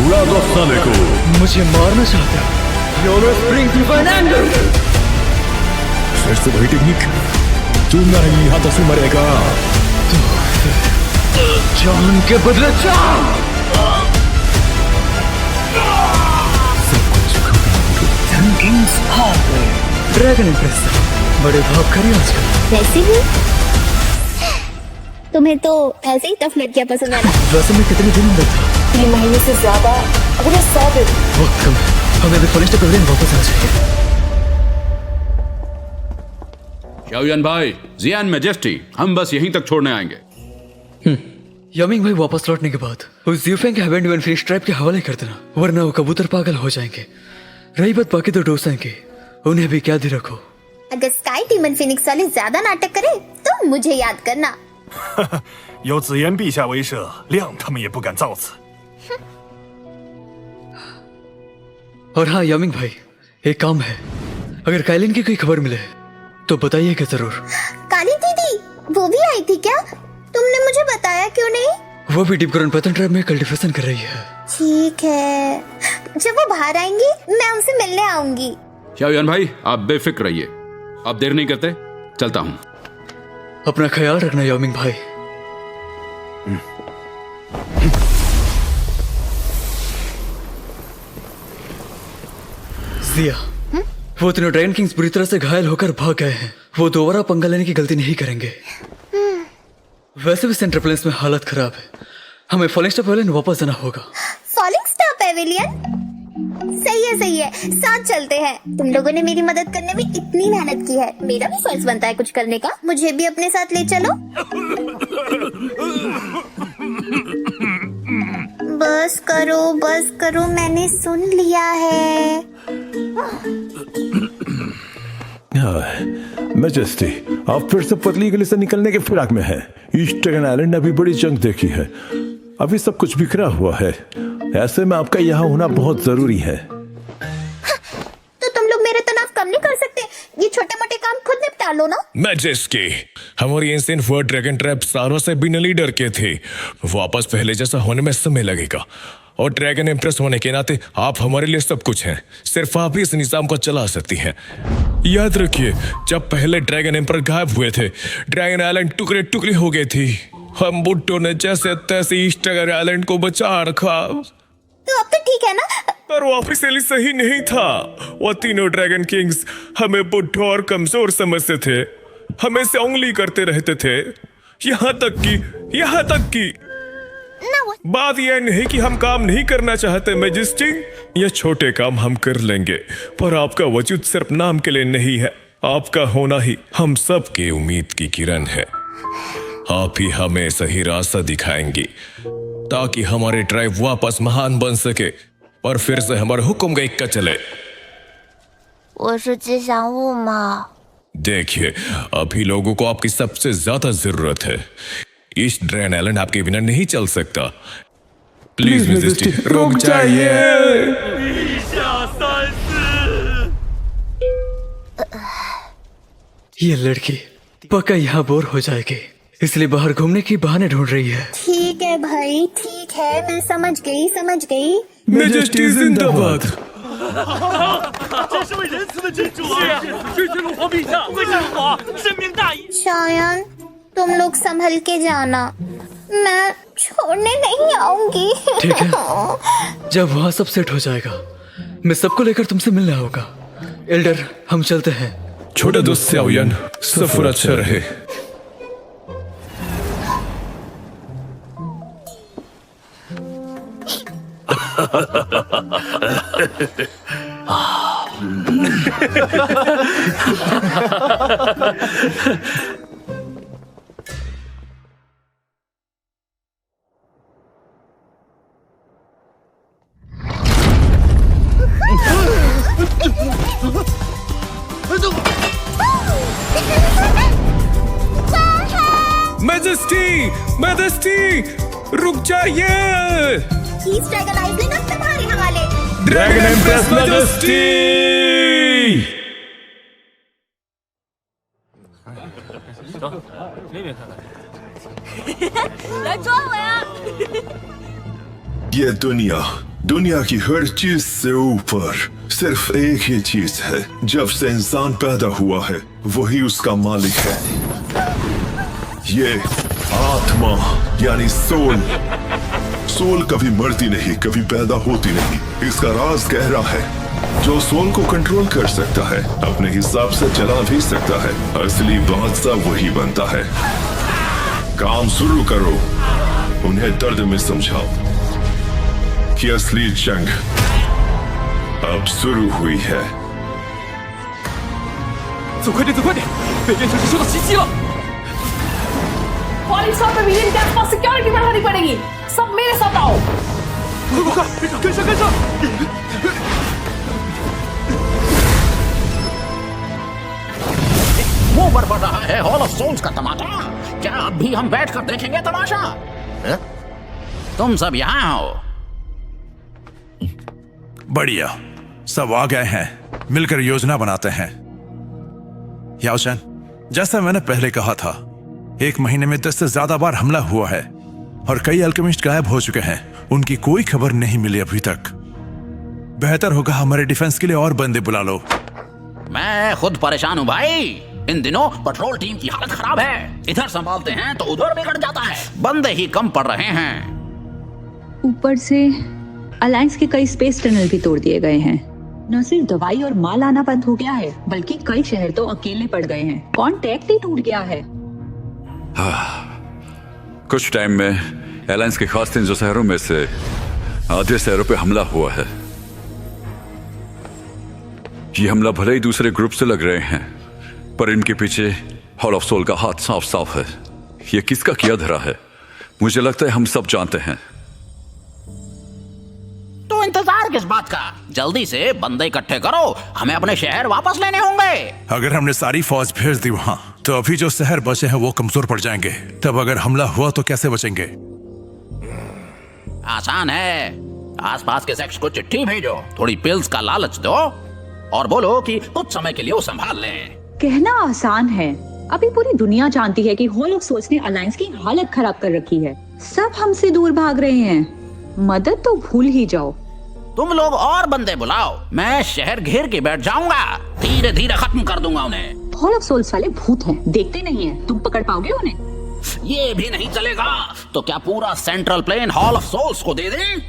उड़ा दो साले को। मुझे मारना चाहते हो? YOLO spring divine anger. फिर से वही टेक्निक जो नहीं हाथों से मरेगा। तो फिर जान के बदले जान। सब कुछ खत्म। किंग्स हार गए। ड्रैगन इम्प्रेस बड़े भाव करिए आजकल। वैसे भी तुम्हें तो ऐसे ही टफ लड़कियां पसंद है ना। वैसे मैं कितने दिन अंदर था? 3 महीने से ज्यादा। अगर 100 दिन। वक्त कम है, हमें अभी फॉरेस्ट पवेलियन वापस आना चाहिए। शाओयान भाई, जियान मैजेस्टी, हम बस यहीं तक छोड़ने आएंगे। यमिंग भाई वापस लौटने के बाद उस ज़्यूफेंग के हेवन डिवाइन फिश ट्राइब के हवाले कर देना, वरना वो कबूतर पागल हो जाएंगे। रही बात बाकी 2 डोसन की, उन्हें भी क्या दी रखो। अगर स्काई डीमन फिनिक्स वाले ज्यादा नाटक करे तो मुझे याद करना। 有紫妍陛下威慑，亮他们也不敢造次。 और हाँ यमिंग भाई, एक काम है, अगर काइलिन की कोई खबर मिले तो बताइएगा जरूर। काली दीदी वो भी आई थी क्या? तुमने मुझे बताया क्यों नहीं? वो भी डीप ग्राउंड पैटर्न ट्राइब में कल्टीवेशन कर रही है। ठीक है, जब वो बाहर आएंगी मैं उनसे मिलने आऊंगी। शाओयान भाई, आप बेफिक्र रहिए, आप देर नहीं करते, चलता हूँ। अपना ख्याल रखना यमिंग भाई। जिया, वो तीनों ड्रैगन किंग्स बुरी तरह से घायल होकर भाग गए हैं। वो दोबारा पंगा लेने की गलती नहीं करेंगे। वैसे भी सेंट्रल प्लेन्स में हालत खराब है, हमें फॉलिंग स्टार पवेलियन वापस जाना होगा। Falling star Pavilion? सही है, साथ चलते हैं। तुम लोगों ने मेरी मदद करने में इतनी मेहनत की है, मेरा भी फर्ज बनता है कुछ करने का। मुझे भी अपने साथ ले चलो। बस करो, मैंने सुन लिया है। मैजेस्टी, आप फिर से पतली गली से निकलने के फिराक में हैं। ईस्ट ड्रैगन आइलैंड ने अभी बड़ी जंग देखी है, अभी सब कुछ बिखरा हुआ है। ऐसे में आपका यहाँ होना बहुत जरूरी है। तो तुम लोग मेरे तनाव कम नहीं कर सकते? ये छोटे मोटे काम खुद निपटा लो ना। मैजेस्टी, हमारी एंशिएंट वर्ल्ड ड्रैगन ट्रैप सारों से बिना लीडर के थे। वापस पहले जैसा होने में समय लगेगा, और ड्रैगन एम्प्रेस होने के नाते आप हमारे लिए सब कुछ हैं। सिर्फ आप ही इस निजाम को चला सकती हैं। याद रखिए, जब पहले ड्रैगन एम्पर गायब हुए थे, ड्रैगन आइलैंड टुकड़े टुकड़े हो गए थी। हम बुट्टो ने जैसे तैसे ईस्ट ड्रैगन आइलैंड को बचा रखा। तो अब तो ठीक है ना? पर वो ऑफिशियली सही नहीं था। वो तीनों ड्रैगन किंग्स हमें बुढ़ो और कमजोर समझते थे, हमें से उंगली करते रहते थे। यहाँ तक कि बात यह नहीं कि हम काम नहीं करना चाहते मैजेस्टी, ये छोटे काम हम कर लेंगे, पर आपका वजूद सिर्फ नाम के लिए नहीं है। आपका होना ही हम सब के उम्मीद की किरण है। आप ही हमें सही रास्ता दिखाएंगी ताकि हमारे ट्राइब वापस महान बन सके और फिर से हमारे हुक्म का इक्का चले। 我是吉祥物吗？ देखिए, अभी लोगों को आपकी सबसे ज्यादा जरूरत है। ईस्ट ड्रैगन आइलैंड आपके बिना नहीं चल सकता। प्लीज मैजेस्टी, रुक जाइए। ये लड़की पक्का यहाँ बोर हो जाएगी, इसलिए बाहर घूमने की बहाने ढूंढ रही है। ठीक है भाई, ठीक है, मैं समझ गई। मैजेस्टी जिंदाबाद। 真是位仁慈的君主啊！是龙皇陛下，为什么深明大义？ शायन, तुम लोग संभल के जाना, मैं छोड़ने नहीं आऊंगी। ठीक है, जब वहाँ सब सेट हो जाएगा मैं सबको लेकर तुमसे मिलने आऊंगा। एल्डर, हम चलते हैं। छोटे दोस्त शाओयान, सफर अच्छा रहे। मैजेस्टी, रुक जाइए। ईस्ट ड्रैगन आइलैंड अब तुम्हारे हवाले। Dragon empress majesty. ये दुनिया की हर चीज से ऊपर सिर्फ एक ही चीज है। जब से इंसान पैदा हुआ है वही उसका मालिक है। ये आत्मा यानी सोल कभी मरती नहीं, कभी पैदा होती नहीं। इसका राज गहरा है। जो सोल को कंट्रोल कर सकता है अपने हिसाब से चला भी सकता है। असली बादशाह वही बनता है। काम शुरू करो, उन्हें दर्द में समझाओ कि असली जंग अब शुरू हुई है। 走快点，走快点！北边城市受到袭击了。फॉलिंग स्टार पेविलियन के आसपास सिक्योरिटी बढ़ानी पड़ेगी। सब मेरे साथ आओ। 快快快，跟上跟上！ मुंह पर पड़ रहा है हॉल ऑफ सोल्स का तमाचा। क्या अब भी हम बैठकर देखेंगे तमाशा? तुम सब यहाँ हो। बढ़िया, सब आ गए हैं। मिलकर योजना बनाते हैं। याओचन, जैसा मैंने पहले कहा था, 1 महीने में 10 से ज्यादा बार हमला हुआ है और कई अल्केमिस्ट गायब हो चुके हैं। उनकी कोई खबर नहीं मिली अभी तक। बेहतर होगा हमारे डिफेंस के लिए और बंदे बुला लो। मैं खुद परेशान हूँ भाई। इन दिनों पेट्रोल टीम की हालत खराब है। इधर संभालते हैं तो उधर बिगड़ जाता है। बंदे ही कम पड़ रहे हैं। ऊपर से अलायंस के कई स्पेस टनल भी तोड़ दिए गए हैं। न सिर्फ दवाई और माल आना बंद हो गया है, बल्कि कई शहर तो अकेले पड़ गए हैं। कांटेक्ट ही टूट गया है। कुछ टाइम में अलायंस के खास 300 शहरों में से आधे शहरों पे हमला हुआ है। ये हमला भले ही दूसरे ग्रुप से लग रहे हैं, पर इनके पीछे हॉल ऑफ सोल का हाथ साफ साफ है। ये किसका किया धरा है? मुझे लगता है हम सब जानते हैं। तो इंतजार किस बात का? जल्दी से बंदे इकट्ठे करो, हमें अपने शहर वापस लेने होंगे। अगर हमने सारी फौज भेज दी वहां, तो अभी जो शहर बचे हैं वो कमजोर पड़ जाएंगे। तब अगर हमला हुआ तो कैसे बचेंगे? आसान है। आसपास के सेक्स को चिट्ठी भेजो, थोड़ी पिल्स का लालच दो और बोलो कि कुछ समय के लिए वो संभाल लें। कहना आसान है। अभी पूरी दुनिया जानती है कि हॉल ऑफ सोल्स ने अलायंस की हालत खराब कर रखी है। सब हमसे दूर भाग रहे हैं। मदद तो भूल ही जाओ। तुम लोग और बंदे बुलाओ, मैं शहर घेर के बैठ जाऊंगा। धीरे धीरे खत्म कर दूंगा उन्हें। हॉल ऑफ सोल्स वाले भूत हैं, देखते नहीं हैं। तुम पकड़ पाओगे उन्हें? ये भी नहीं चलेगा। तो क्या पूरा central plain hall of souls को दे दें?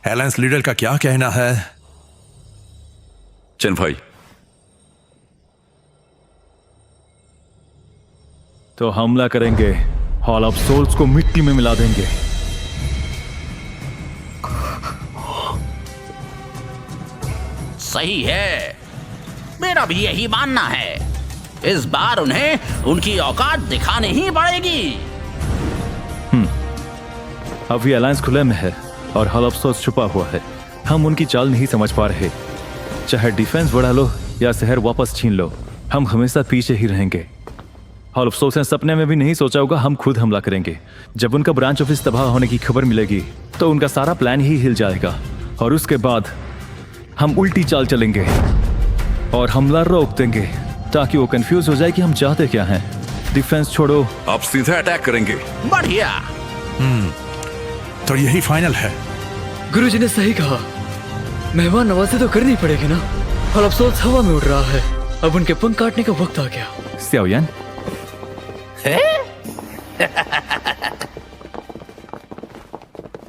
अलायंस लीडर का क्या कहना है? चन भाई, तो हमला करेंगे, हॉल ऑफ सोल्स को मिट्टी में मिला देंगे। सही है, मेरा भी यही मानना है। इस बार उन्हें उनकी औकात दिखानी ही पड़ेगी। अभी अलायंस खुले में है और हॉल ऑफ सोल्स छुपा हुआ है। हम उनकी चाल नहीं समझ पा रहे। चाहे डिफेंस बढ़ा लो या शहर वापस छीन लो, हम हमेशा पीछे ही रहेंगे। हॉल ऑफ सोल्स ने सपने में भी नहीं सोचा होगा हम खुद हमला करेंगे। जब उनका ब्रांच ऑफिस तबाह होने की खबर मिलेगी तो उनका सारा प्लान ही हिल जाएगा और उसके बाद हम उल्टी चाल चलेंगे और हमला रोक देंगे ताकि वो कंफ्यूज हो जाए कि हम चाहते क्या हैं। डिफेंस छोड़ो, आप सीधे अटैक करेंगे। बढ़िया। तो यही फाइनल है। गुरुजी ने सही कहा, मेहमान नवाजी तो करनी पड़ेगी ना। हॉल ऑफ सोल्स हवा में उड़ रहा है, अब उनके पंख काटने का वक्त आ गया। स्याओयान,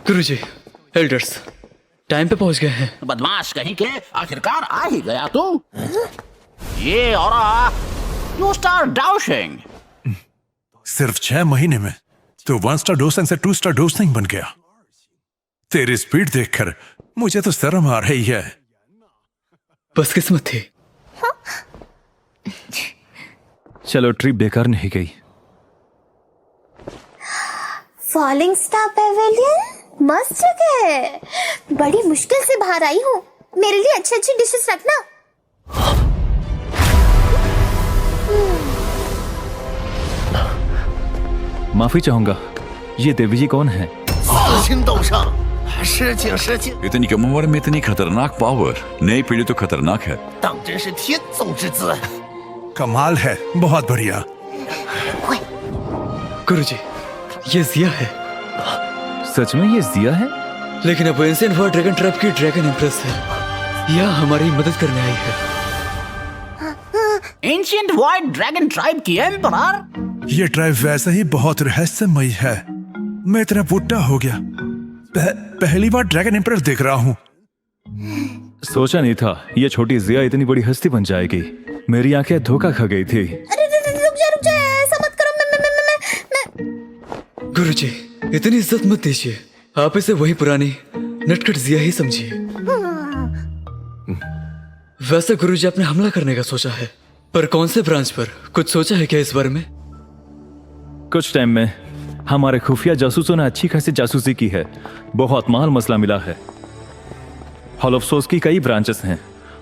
गुरुजी, एल्डर्स टाइम पे पहुंच गए हैं। बदमाश कहीं के, आखिरकार आ ही गया तू। ये और यू स्टार डाउशिंग। सिर्फ 6 महीने में तो 1 स्टार डोसिंग से 2 स्टार डोसिंग बन गया। तेरी स्पीड देखकर मुझे तो शर्म आ रही है। बस किस्मत थी। चलो, ट्रिप बेकार नहीं गई। फॉलिंग स्टार पेविलियन मस्त जगह है। बड़ी मुश्किल से बाहर आई हूँ। मेरे लिए अच्छी अच्छी डिशेस रखना। माफी चाहूंगा, ये देवी जी कौन है? इतनी कम उम्र में इतनी खतरनाक पावर, नई पीढ़ी तो खतरनाक है। कमाल है, बहुत बढ़िया। गुरुजी, ये जिया है। सच में ये जिया है? लेकिन अब एंशिएंट वॉर ड्रैगन ट्राइब की ड्रैगन एम्प्रेस है। यह हमारी मदद करने आई है। एंशिएंट वाइट ड्रैगन ट्राइब की एम्परर? ये ट्राइब वैसे ही बहुत रहस्यमयी है। मैं इतना बुढ़ा हो गया, पहली बार ड्रैगन एम्परर देख रहा हूँ। सोचा नहीं था ये छोटी जिया इतनी बड़ी हस्ती बन जाएगी। मेरी आंखें धोखा खा गई थी। रुक जा, ऐसा मत करो। मैं गुरुजी, इतनी इज्जत मत दीजिए। आप इसे वही पुरानी नटखट जिया ही समझिए। वैसे गुरुजी, आपने हमला करने का सोचा है, पर कौन से ब्रांच पर? कुछ सोचा है क्या इस बारे में? कुछ टाइम में हमारे खुफिया जासूसों ने अच्छी खासी जासूसी की है। बहुत माल मसला मिला है। हॉल ऑफ सोल्स की कई ब्रांचेस हैं,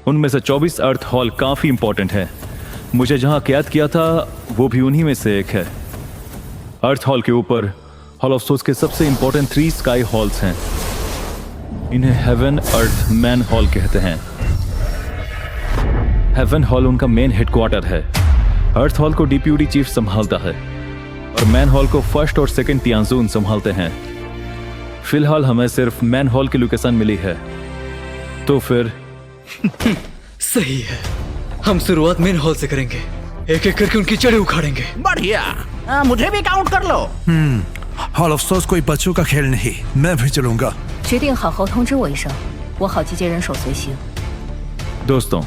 उनमें से 24 अर्थ हॉल काफी इंपॉर्टेंट है। मुझे जहां कैद किया था वो भी उन्हीं में से एक है। अर्थ हॉल के ऊपर हॉल ऑफ सोल्स के सबसे इंपॉर्टेंट 3 स्काई हॉल्स हैं। इन्हें हेवन, अर्थ, मैन हॉल कहते हैं। हेवन हॉल उनका मेन हेडक्वार्टर है। अर्थ हॉल को डिप्यूटी चीफ संभालता है और मैन हॉल को फर्स्ट और सेकंड तियांजून संभालते हैं। फिलहाल हमें सिर्फ मैन हॉल की लोकेशन मिली है, तो फिर सही है। हम शुरुआत मेन हॉल से करेंगे, एक एक करके उनकी जड़ें उखाड़ेंगे। बढ़िया, मुझे भी काउंट कर लो। हॉल ऑफ सोल्स कोई बच्चों का खेल नहीं, मैं भी चलूंगा। 决定好好通知我一声，我好集结人手随行。 दोस्तों,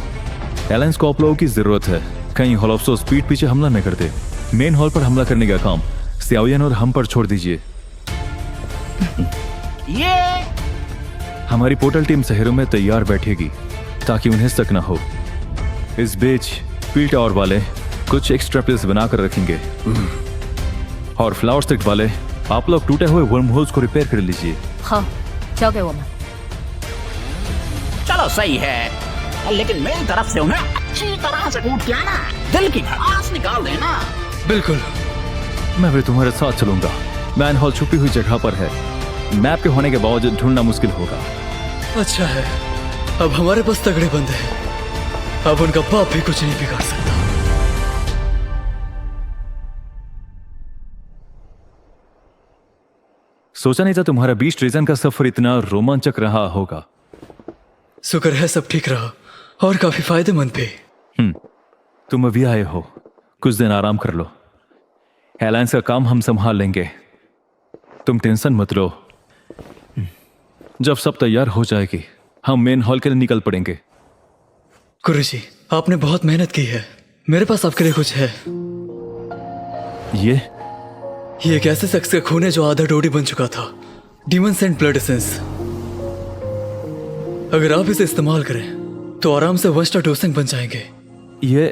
एलायंस को आप लोगों की जरूरत है। कहीं हॉल ऑफ सोल्स पीठ पीछे हमला न कर दे। मेन हॉल पर हमला करने का काम सियाओयन और हम पर छोड़ दीजिए। ये हमारी पोर्टल टीम शहरों में तैयार बैठेगी ताकि उन्हें शक न हो। इस बीच पील टावर वाले कुछ एक्स्ट्रा प्लेस बनाकर रखेंगे और फ्लावर स्टिक वाले आप लोग टूटे हुए वर्म होल्स को रिपेयर कर लीजिए। 好，交给我们。 चलो सही है, लेकिन मेरी तरफ से उन्हें अच्छी तरह से कूट के आना, दिल की भड़ास निकाल देना। बिल्कुल, मैं भी तुम्हारे साथ चलूंगा। मैन हॉल छुपी हुई जगह पर है। मैप के होने के बावजूद ढूंढना मुश्किल होगा। अच्छा है, अब हमारे पास तगड़े बंदे हैं। अब उनका बाप भी कुछ नहीं बिगाड़ सकता। सोचा नहीं था तुम्हारा 20 ट्रेजन का सफर इतना रोमांचक रहा होगा। शुक्र है सब ठीक रहा और काफी फायदेमंद भी। तुम अभी आए हो, कुछ दिन आराम कर लो। एलायंस का काम हम संभाल लेंगे, तुम टेंशन मत लो। जब सब तैयार हो जाएगी हम मेन हॉल के लिए निकल पड़ेंगे। गुरुजी, आपने बहुत मेहनत की है। मेरे पास आपके लिए कुछ है। ये एक ऐसे शख्स का खून है जो आधा डोडी बन चुका था। Demon saint blood essence. अगर आप इसे इस्तेमाल करें तो आराम से 1 स्टार डोसिंग बन जाएंगे। ये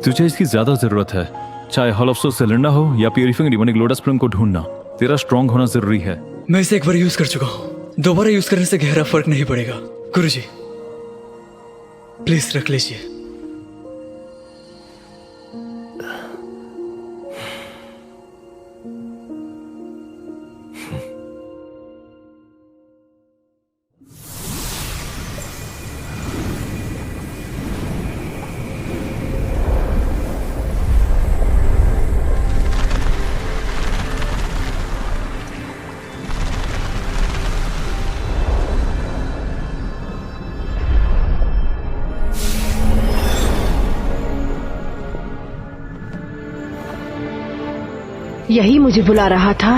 तुझे इसकी ज्यादा जरूरत है, चाहे हॉल ऑफ सोल्स से लड़ना हो या प्यूरिफाइंग डिमोनिक लोटस स्प्रिंग को ढूंढना। तेरा स्ट्रांग होना जरूरी है। मैं इसे एक बार यूज कर चुका हूं, दोबारा यूज करने से गहरा फर्क नहीं पड़ेगा। गुरुजी, प्लीज रख लीजिए। यही मुझे बुला रहा था।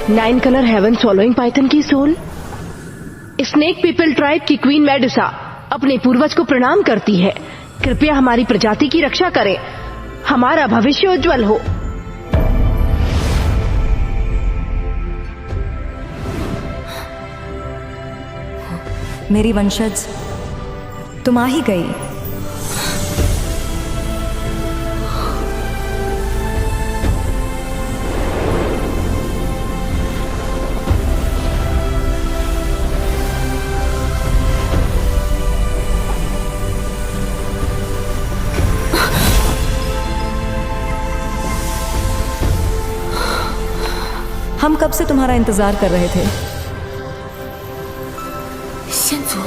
Nine colour heaven swallowing python की सोल। स्नेक पीपल ट्राइब की क्वीन मेडुसा अपने पूर्वज को प्रणाम करती है। कृपया हमारी प्रजाति की रक्षा करें, हमारा भविष्य उज्जवल हो। मेरी वंशज, तुम आ ही गई। हम कब से तुम्हारा इंतजार कर रहे थे। 先祖。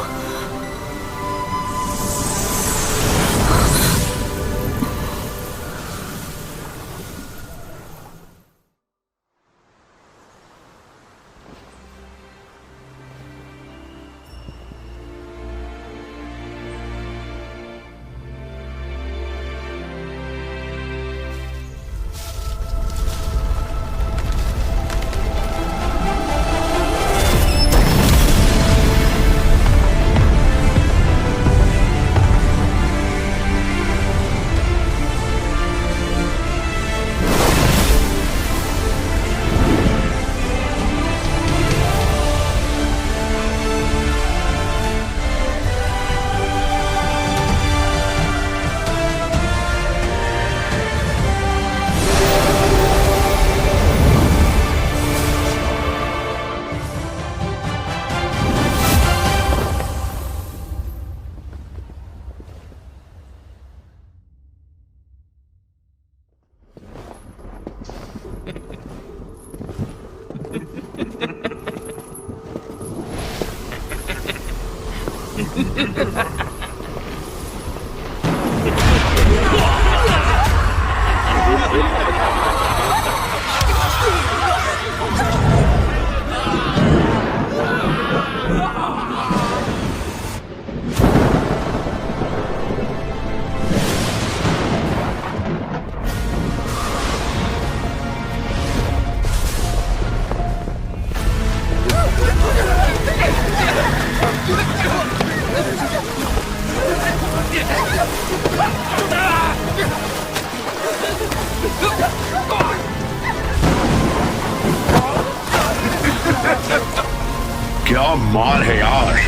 क्या मार है यार,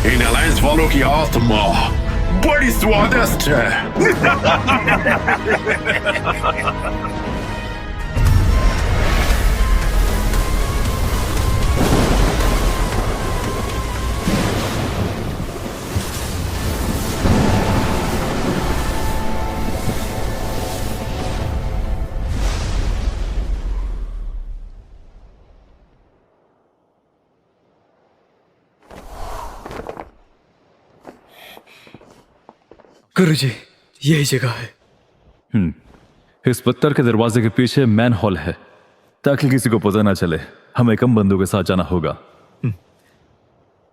इन अलायंस वालों की आत्मा बड़ी स्वादिष्ट है। गुरुजी, यही जगह है। इस पत्थर के दरवाजे के पीछे मैन हॉल है, ताकि किसी को पता ना चले। हमें कम बंदों के साथ जाना होगा।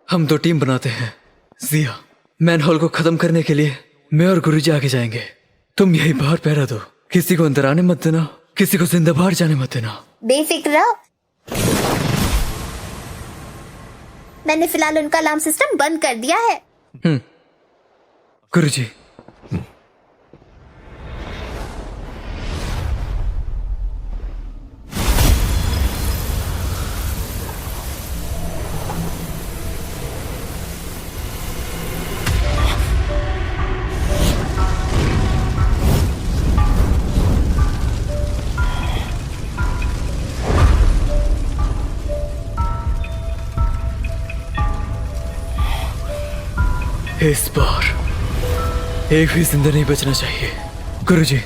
हम दो टीम बनाते हैं। जिया, मैन हॉल को खत्म करने के लिए मैं और गुरुजी आगे जाएंगे। तुम यही बाहर पहरा दो, किसी को अंदर आने मत देना, किसी को जिंदा बाहर जाने मत देना। बेफिक्र रहो, मैंने फिलहाल उनका अलार्म सिस्टम बंद कर दिया है। गुरुजी, इस बार एक भी जिंदा नहीं बचना चाहिए। गुरुजी,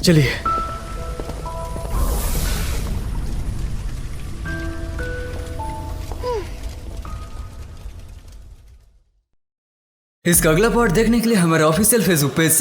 चलिए। इसका अगला पार्ट देखने के लिए हमारे ऑफिशियल फेसबुक पेज